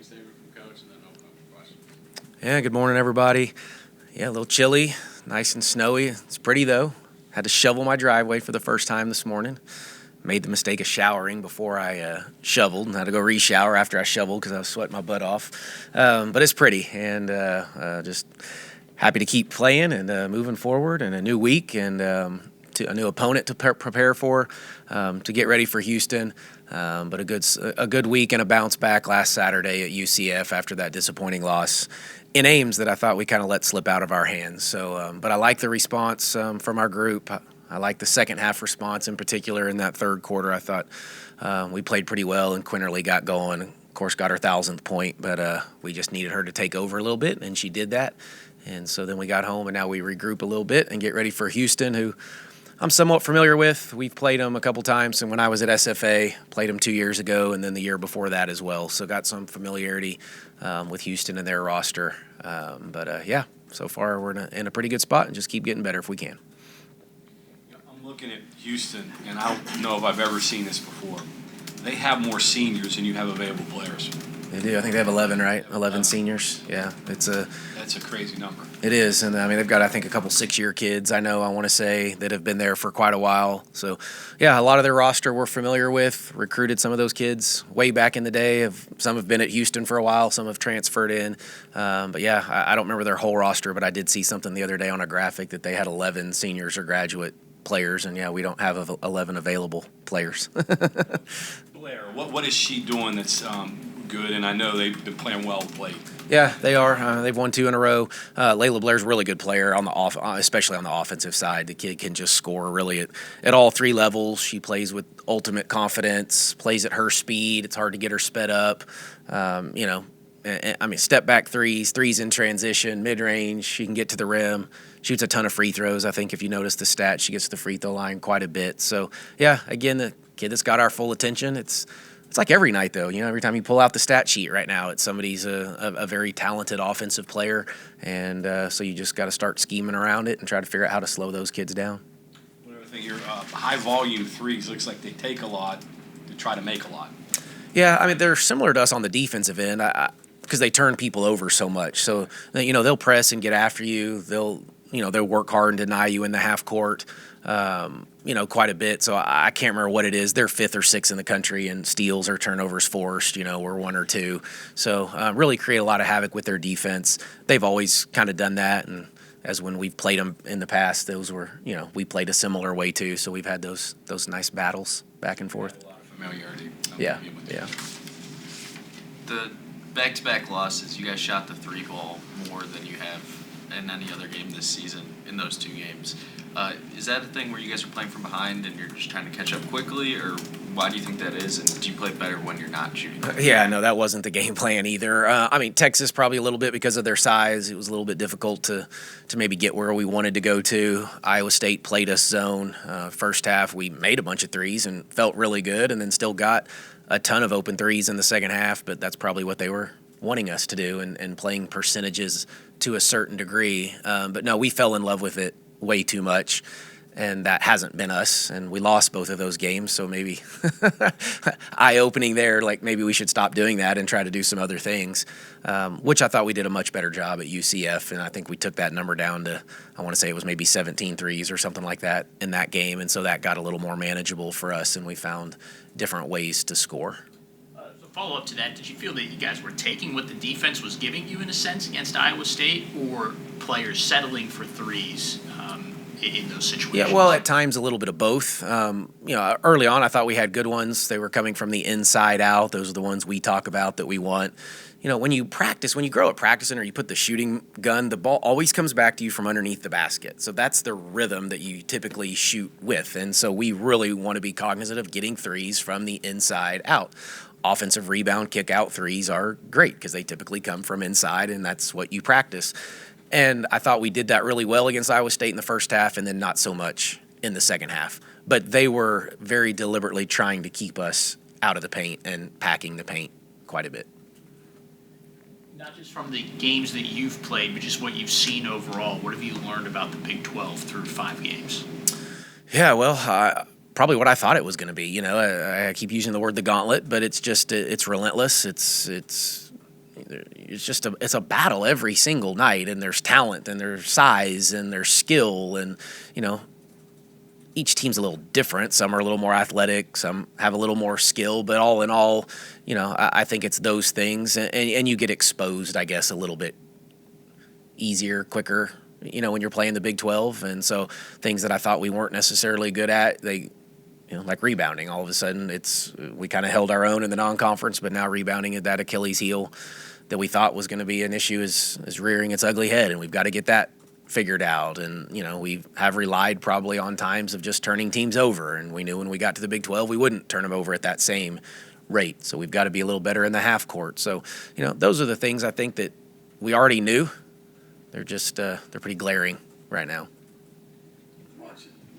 save it from Coach and then open up for questions. Yeah, good morning, everybody. Yeah, a little chilly, nice and snowy. It's pretty, though. Had to shovel my driveway for the first time this morning. Made the mistake of showering before I shoveled and had to go re-shower after I shoveled because I was sweating my butt off. But it's pretty, and just happy to keep playing and moving forward, and a new week and a new opponent to prepare for, to get ready for Houston. But a good week and a bounce back last Saturday at UCF after that disappointing loss in Ames that I thought we kind of let slip out of our hands. So, but I like the response from our group. I like the second half response in particular in that third quarter. I thought we played pretty well, and Quinterly got going. Of course, got her 1,000th point, but we just needed her to take over a little bit, and she did that. And so then we got home, and now we regroup a little bit and get ready for Houston, who I'm somewhat familiar with. We've played them a couple times, and when I was at SFA, played them 2 years ago, and then the year before that as well. So got some familiarity with Houston and their roster. Yeah, so far we're in a pretty good spot, and just keep getting better if we can. I'm looking at Houston, and I don't know if I've ever seen this before. They have more seniors than you have available players. They do. I think they have 11, right? 11 seniors. Yeah, that's a crazy number. It is, and I mean they've got I think a couple 6-year kids. I want to say that have been there for quite a while. So, yeah, a lot of their roster we're familiar with. Recruited some of those kids way back in the day. Some have been at Houston for a while. Some have transferred in. But yeah, I don't remember their whole roster, but I did see something the other day on a graphic that they had 11 seniors or graduate players, and yeah, we don't have 11 available players. Blair, what is she doing that's good? And I know they've been playing well of late. Yeah, they are. They've won 2 in a row. Layla Blair's a really good player on especially on the offensive side. The kid can just score really at all 3 levels. She plays with ultimate confidence, plays at her speed. It's hard to get her sped up. Step back threes in transition, mid-range. She can get to the rim, shoots a ton of free throws. I think if you notice the stats, she gets to the free throw line quite a bit. So, yeah, again, the kid that's got our full attention. It's like every night, though. Every time you pull out the stat sheet right now, it's somebody's a very talented offensive player. And so you just got to start scheming around it and try to figure out how to slow those kids down. What do you think? Your high-volume threes looks like they take a lot to try to make a lot. Yeah, I mean, they're similar to us on the defensive end because they turn people over so much. So, they'll press and get after you. They'll work hard and deny you in the half court. Quite a bit. So I can't remember what it is. They're 5th or 6th in the country in steals or turnovers forced. We're 1 or 2. So really create a lot of havoc with their defense. They've always kind of done that. And as when we've played them in the past, those were, we played a similar way too. So we've had those nice battles back and forth. A lot of familiarity. Yeah. The back-to-back losses, you guys shot the 3 ball more than you have in any other game this season in those 2 games. Is that a thing where you guys are playing from behind and you're just trying to catch up quickly, or why do you think that is, and do you play better when you're not shooting? Yeah, no, that wasn't the game plan either. Texas probably a little bit because of their size. It was a little bit difficult to maybe get where we wanted to go to. Iowa State played us zone. First half, we made a bunch of threes and felt really good, and then still got a ton of open threes in the second half, but that's probably what they were wanting us to do and playing percentages to a certain degree. But no, we fell in love with it way too much, and that hasn't been us, and we lost both of those games, so maybe eye-opening there, like maybe we should stop doing that and try to do some other things, which I thought we did a much better job at UCF, and I think we took that number down to, I want to say it was maybe 17 threes or something like that in that game, and so that got a little more manageable for us, and we found different ways to score. Follow-up to that, did you feel that you guys were taking what the defense was giving you in a sense against Iowa State, or players settling for threes in those situations? Yeah, well, at times a little bit of both. Early on I thought we had good ones. They were coming from the inside out. Those are the ones we talk about that we want. When you grow up practicing or you put the shooting gun, the ball always comes back to you from underneath the basket. So that's the rhythm that you typically shoot with. And so we really want to be cognizant of getting threes from the inside out. Offensive rebound, kick-out threes are great because they typically come from inside, and that's what you practice. And I thought we did that really well against Iowa State in the first half and then not so much in the second half. But they were very deliberately trying to keep us out of the paint and packing the paint quite a bit. Not just from the games that you've played, but just what you've seen overall. What have you learned about the Big 12 through 5 games? Yeah, well, probably what I thought it was going to be. I keep using the word the gauntlet, but it's just it's relentless. It's it's a battle every single night, and there's talent and there's size and there's skill, and each team's a little different. Some are a little more athletic, some have a little more skill, but all in all, I think it's those things, and you get exposed, I guess, a little bit easier, quicker, when you're playing the Big 12. And so things that I thought we weren't necessarily good at, they, like rebounding, all of a sudden we kind of held our own in the non-conference, but now rebounding at that Achilles heel that we thought was going to be an issue is rearing its ugly head, and we've got to get that figured out. And we have relied probably on times of just turning teams over, and we knew when we got to the Big 12 we wouldn't turn them over at that same rate, so we've got to be a little better in the half court. So those are the things I think that we already knew. They're just they're pretty glaring right now. I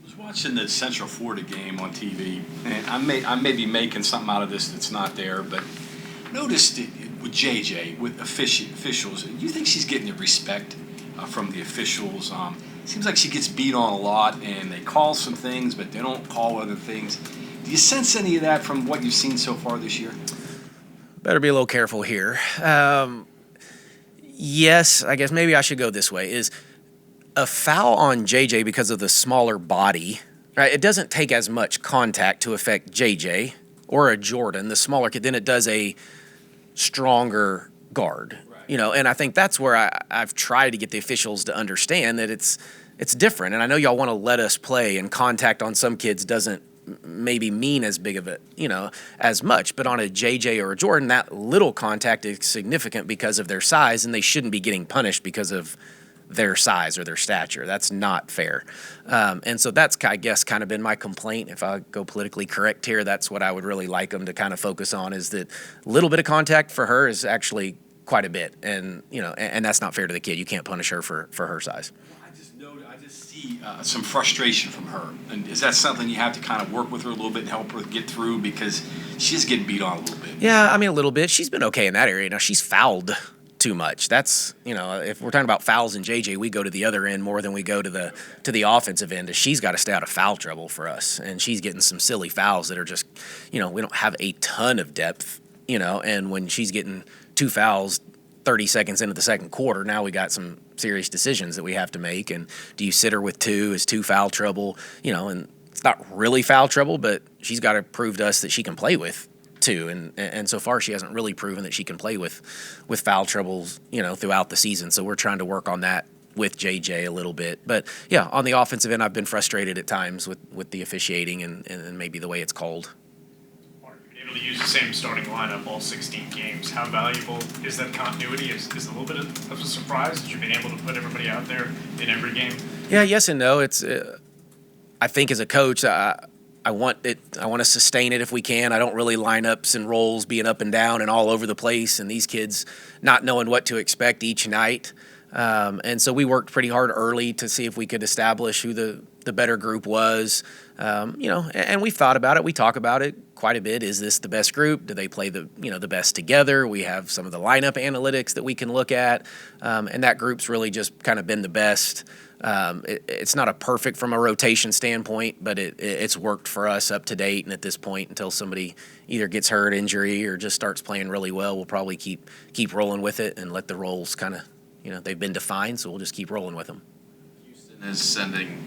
was watching the Central Florida game on TV, and I may be making something out of this that's not there, but noticed it with JJ, with officials. Do you think she's getting the respect from the officials? Seems like she gets beat on a lot, and they call some things, but they don't call other things. Do you sense any of that from what you've seen so far this year? Better be a little careful here. Yes, I guess maybe I should go this way. Is a foul on JJ because of the smaller body, right? It doesn't take as much contact to affect JJ or a Jordan, the smaller kid, than it does a stronger guard. Right. And I think that's where I've tried to get the officials to understand that it's different. And I know y'all want to let us play, and contact on some kids doesn't maybe mean as big of it, as much. But on a JJ or a Jordan, that little contact is significant because of their size, and they shouldn't be getting punished because of their size or their stature. That's not fair. And so that's, I guess, kind of been my complaint. If I go politically correct here, that's what I would really like them to kind of focus on, is that a little bit of contact for her is actually quite a bit. And, and that's not fair to the kid. You can't punish her for her size. I just see some frustration from her. And is that something you have to kind of work with her a little bit and help her get through? Because she's getting beat on a little bit. Yeah, a little bit. She's been okay in that area. Now, she's fouled too much. That's, if we're talking about fouls in JJ, we go to the other end more than we go to the offensive end. She's got to stay out of foul trouble for us. And she's getting some silly fouls that are just, we don't have a ton of depth, and when she's getting 2 fouls 30 seconds into the second quarter, now we got some serious decisions that we have to make. And do you sit her with 2? Is 2 foul trouble? And it's not really foul trouble, but she's got to prove to us that she can play with 2. And so far she hasn't really proven that she can play with foul troubles, throughout the season. So we're trying to work on that with JJ a little bit. But yeah, on the offensive end, I've been frustrated at times with the officiating and maybe the way it's called. Able to use the same starting lineup all 16 games. How valuable is that continuity? Is a little bit of a surprise that you've been able to put everybody out there in every game? Yeah, yes and no. It's I think as a coach, I want to sustain it if we can. I don't really lineups and roles being up and down and all over the place, and these kids not knowing what to expect each night. And so we worked pretty hard early to see if we could establish who the better group was. And we've thought about it. We talk about it quite a bit. Is this the best group? Do they play the best together? We have some of the lineup analytics that we can look at, and that group's really just kind of been the best. It's not a perfect from a rotation standpoint, but it's worked for us up to date. And at this point, until somebody either gets hurt, injury, or just starts playing really well, we'll probably keep rolling with it and let the roles kind of, they've been defined, so we'll just keep rolling with them. Houston is sending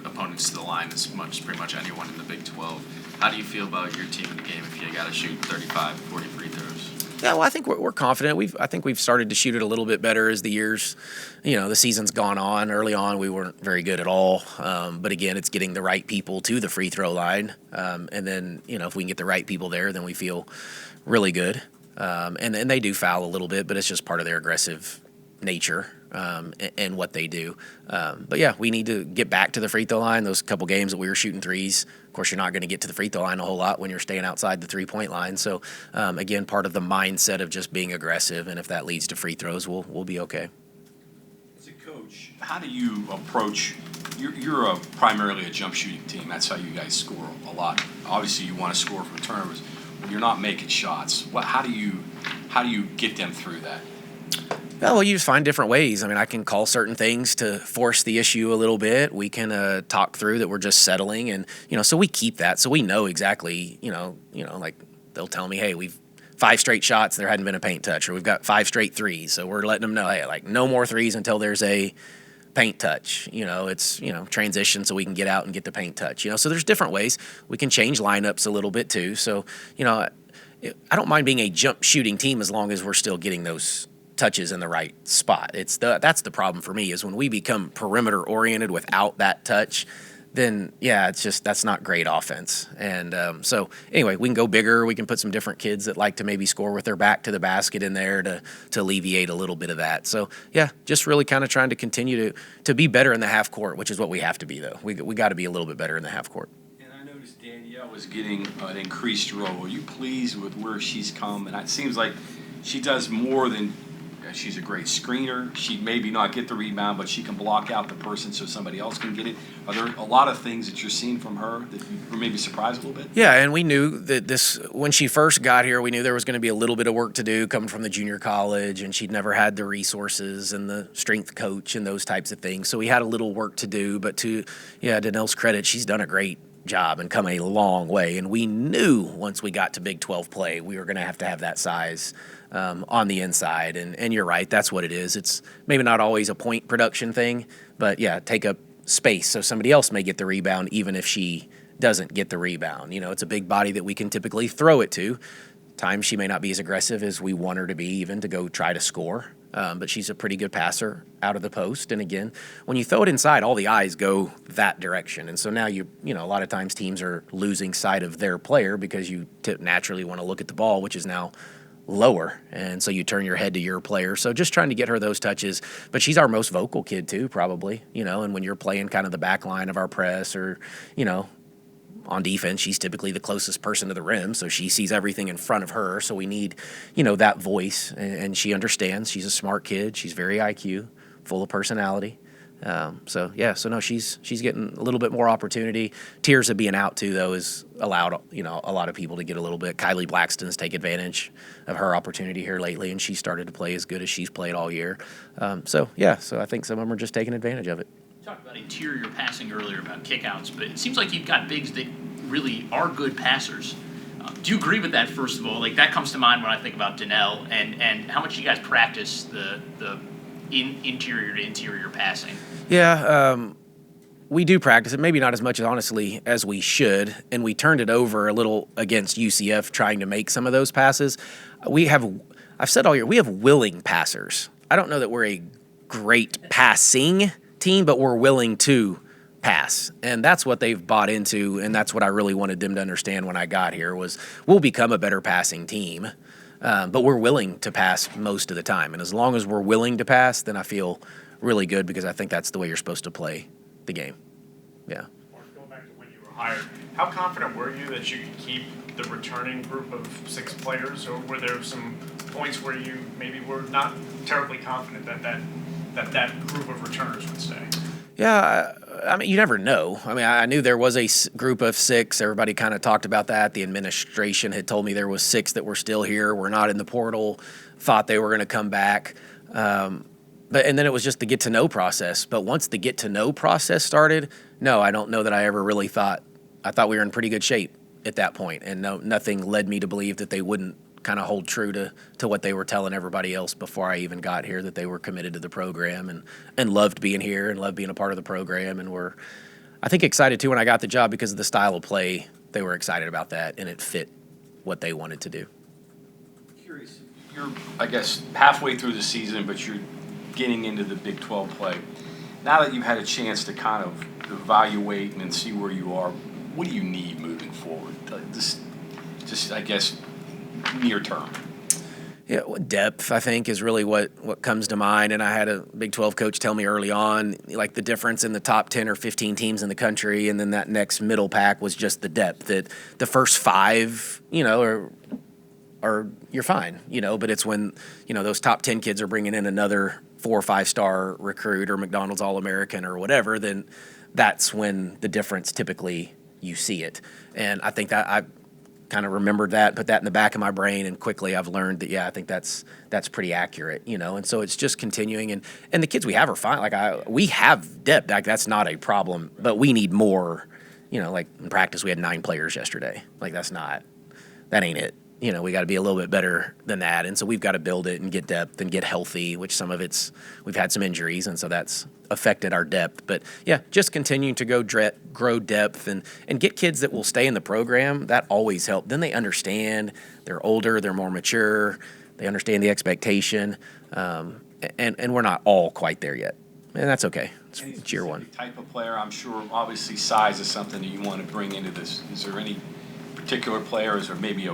opponents to the line as pretty much anyone in the Big 12. How do you feel about your team in the game if you got to shoot 35, 40 free throws? Yeah, well, I think we're confident. I think we've started to shoot it a little bit better as the years, the season's gone on. Early on, we weren't very good at all. But again, it's getting the right people to the free throw line. And then, if we can get the right people there, then we feel really good. And they do foul a little bit, but it's just part of their aggressive nature and what they do. But yeah, we need to get back to the free throw line. Those couple games that we were shooting threes, of course, you're not going to get to the free throw line a whole lot when you're staying outside the 3-point line. So again, part of the mindset of just being aggressive, and if that leads to free throws, we'll be okay. As a coach, how do you approach? You're primarily a jump shooting team. That's how you guys score a lot. Obviously, you want to score from turnovers. When you're not making shots, how do you get them through that? Well, you just find different ways. I can call certain things to force the issue a little bit. We can talk through that we're just settling, and so we keep that, so we know exactly. Like they'll tell me, hey, we've 5 straight shots, there hadn't been a paint touch, or we've got 5 straight threes. So we're letting them know, hey, like no more threes until there's a paint touch. It's, transition so we can get out and get the paint touch. So there's different ways. We can change lineups a little bit too. So, I don't mind being a jump shooting team as long as we're still getting those touches in the right spot. That's the problem for me is when we become perimeter oriented without that touch, then that's not great offense. And so anyway, we can go bigger. We can put some different kids that like to maybe score with their back to the basket in there to alleviate a little bit of that. So just really kind of trying to continue to be better in the half court, which is what we have to be though. We got to be a little bit better in the half court. And I noticed Danielle was getting an increased role. Are you pleased with where she's come? And it seems like she does more than. She's a great screener. She maybe not get the rebound, but she can block out the person so somebody else can get it. Are there a lot of things that you're seeing from her that you were maybe surprised a little bit? Yeah, and we knew that when she first got here, we knew there was going to be a little bit of work to do coming from the junior college, and she'd never had the resources and the strength coach and those types of things. So we had a little work to do, but to Danelle's credit, she's done a great job and come a long way. And we knew once we got to Big 12 play, we were going to have that size on the inside. And you're right, that's what it is. It's maybe not always a point production thing, but take up space so somebody else may get the rebound even if she doesn't get the rebound. It's a big body that we can typically throw it to. Times she may not be as aggressive as we want her to be even to go try to score. But she's a pretty good passer out of the post. And again, when you throw it inside, all the eyes go that direction. And so now a lot of times teams are losing sight of their player because you naturally want to look at the ball, which is now lower. And so you turn your head to your player. So just trying to get her those touches. But she's our most vocal kid too, probably, and when you're playing kind of the back line of our press or, on defense, she's typically the closest person to the rim, so she sees everything in front of her. So we need, that voice, and she understands. She's a smart kid. She's very IQ, full of personality. So no, she's getting a little bit more opportunity. Tears of being out too, though, is allowed, a lot of people to get a little bit. Kylie Blackston's take advantage of her opportunity here lately, and she started to play as good as she's played all year. So I think some of them are just taking advantage of it. Talked about interior passing earlier about kickouts, but it seems like you've got bigs that really are good passers. Do you agree with that, first of all? Like, that comes to mind when I think about Danelle and how much you guys practice the interior to interior passing. Yeah, we do practice it, maybe not as much, honestly, as we should, and we turned it over a little against UCF trying to make some of those passes. I've said all year, we have willing passers. I don't know that we're a great passing team, but we're willing to pass, and that's what they've bought into, and that's what I really wanted them to understand when I got here was we'll become a better passing team, but we're willing to pass most of the time, and as long as we're willing to pass, then I feel really good because I think that's the way you're supposed to play the game. Yeah. Mark, going back to when you were hired, how confident were you that you could keep the returning group of 6 players, or were there some points where you maybe were not terribly confident that group of returners would stay? Yeah, I mean, you never know. I mean, I knew there was a group of 6. Everybody kind of talked about that. The administration had told me there was 6 that were still here, were not in the portal, thought they were going to come back. And then it was just the get-to-know process. But once the get-to-know process started, no, I don't know that I ever really thought. I thought we were in pretty good shape at that point, and nothing led me to believe that they wouldn't kind of hold true to what they were telling everybody else before I even got here, that they were committed to the program and loved being here and loved being a part of the program, and were, I think, excited too when I got the job because of the style of play. They were excited about that, and it fit what they wanted to do. Curious, you're, I guess, halfway through the season, but you're getting into the Big 12 play. Now that you've had a chance to kind of evaluate and see where you are, what do you need moving forward? Just I guess, near term. Yeah, depth, I think, is really what comes to mind. And I had a Big 12 coach tell me early on, like, the difference in the top 10 or 15 teams in the country, and then that next middle pack was just the depth. That the first 5, are you're fine, but it's when, those top 10 kids are bringing in another 4 or 5-star recruit or McDonald's All-American or whatever, then that's when the difference typically you see it. And I think that I kind of remembered that, put that in the back of my brain, and quickly I've learned that, I think that's pretty accurate, and so it's just continuing, and the kids we have are fine. Like, we have depth, like, that's not a problem, but we need more, like in practice we had 9 players yesterday. Like, that ain't it, we got to be a little bit better than that. And so we've got to build it and get depth and get healthy, which some of we've had some injuries, and so that's affected our depth. But yeah, just continuing to grow depth and get kids that will stay in the program, that always helps. Then they understand, they're older, they're more mature, they understand the expectation, and we're not all quite there yet. And that's okay. It's year one. Type of player, I'm sure, obviously size is something that you want to bring into this. Is there any particular players or maybe do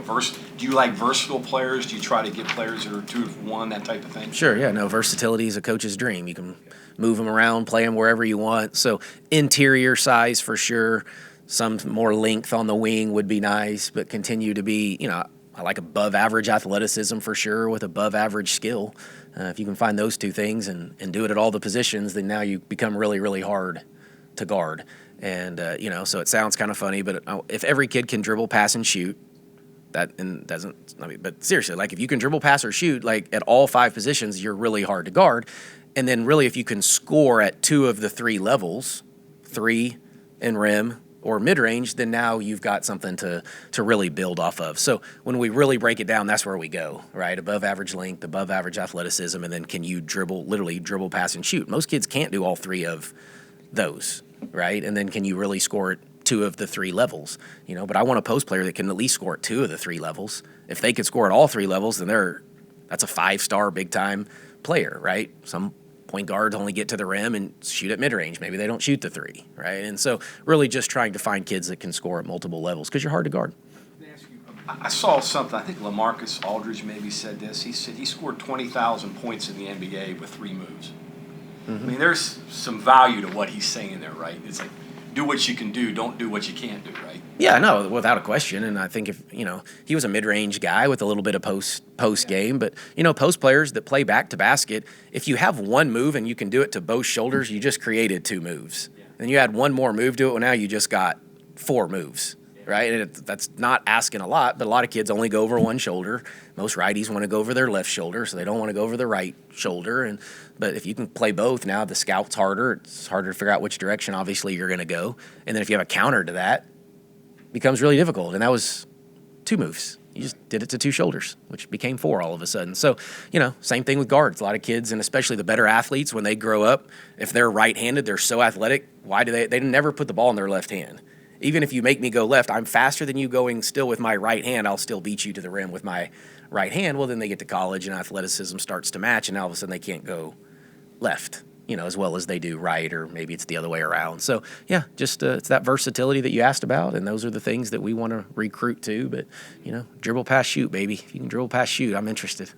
you like versatile players? Do you try to get players that are 2-1, that type of thing? Sure, yeah. No, versatility is a coach's dream. You can move them around, play them wherever you want. So interior size for sure. Some more length on the wing would be nice, but continue to be, I like above average athleticism for sure with above average skill. If you can find those two things and do it at all the positions, then now you become really, really hard to guard. And, so it sounds kind of funny, but if every kid can dribble, pass, and shoot, but seriously, like if you can dribble, pass, or shoot, like at all 5 positions, you're really hard to guard. And then really if you can score at 2 of the 3 levels, 3 and rim or mid-range, then now you've got something to really build off of. So when we really break it down, that's where we go, right? Above average length, above average athleticism, and then can you literally dribble, pass, and shoot? Most kids can't do all 3 of those, right? And then can you really score at 2 of the 3 levels? But I want a post player that can at least score at 2 of the 3 levels. If they could score at all 3 levels, then that's a 5-star big-time player, right? Some point guards only get to the rim and shoot at mid-range. Maybe they don't shoot the 3, right? And so really just trying to find kids that can score at multiple levels because you're hard to guard. I saw something, I think LaMarcus Aldridge maybe said this. He said he scored 20,000 points in the NBA with 3 moves. Mm-hmm. I mean, there's some value to what he's saying there, right? It's like, do what you can do, don't do what you can't do, right? Yeah, no, without a question. And I think if, he was a mid-range guy with a little bit of post game, but, post players that play back to basket, if you have one move and you can do it to both shoulders, you just created 2 moves. And you add one more move to it, well, now you just got 4 moves, right? And that's not asking a lot, but a lot of kids only go over one shoulder. Most righties want to go over their left shoulder, so they don't want to go over the right shoulder. But if you can play both, now the scout's harder. It's harder to figure out which direction, obviously, you're going to go. And then if you have a counter to that, it becomes really difficult. And that was 2 moves. You just did it to 2 shoulders, which became 4 all of a sudden. So, same thing with guards. A lot of kids, and especially the better athletes, when they grow up, if they're right-handed, they're so athletic, why do they never put the ball in their left hand? Even if you make me go left, I'm faster than you going still with my right hand. I'll still beat you to the rim with my right hand. Well, then they get to college and athleticism starts to match, and all of a sudden they can't go left, as well as they do right, or maybe it's the other way around. So, yeah, just it's that versatility that you asked about, and those are the things that we want to recruit to. But, dribble, pass, shoot, baby. If you can dribble, pass, shoot, I'm interested.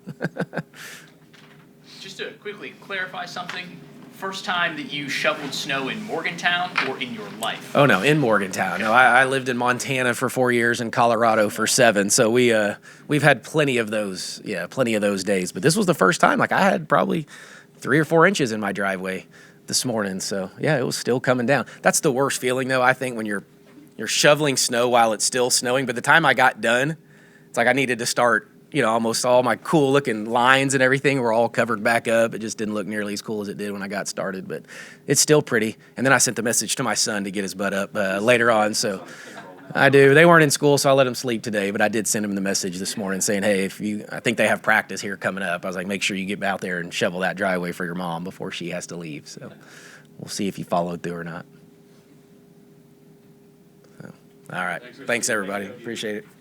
Just to quickly clarify something, first time that you shoveled snow in Morgantown or in your life? Oh, no, in Morgantown. No, I lived in Montana for 4 years and Colorado for 7. So we've had plenty of those days. But this was the first time. Like, I had probably 3 or 4 inches in my driveway this morning. So, yeah, it was still coming down. That's the worst feeling, though, I think, when you're shoveling snow while it's still snowing. By the time I got done, it's like I needed to start, almost all my cool-looking lines and everything were all covered back up. It just didn't look nearly as cool as it did when I got started, but it's still pretty. And then I sent the message to my son to get his butt up later on, so I do. They weren't in school, so I let him sleep today, but I did send him the message this morning saying, hey, I think they have practice here coming up. I was like, make sure you get out there and shovel that driveway for your mom before she has to leave. So we'll see if he followed through or not. So, all right. Thanks, everybody. Appreciate it.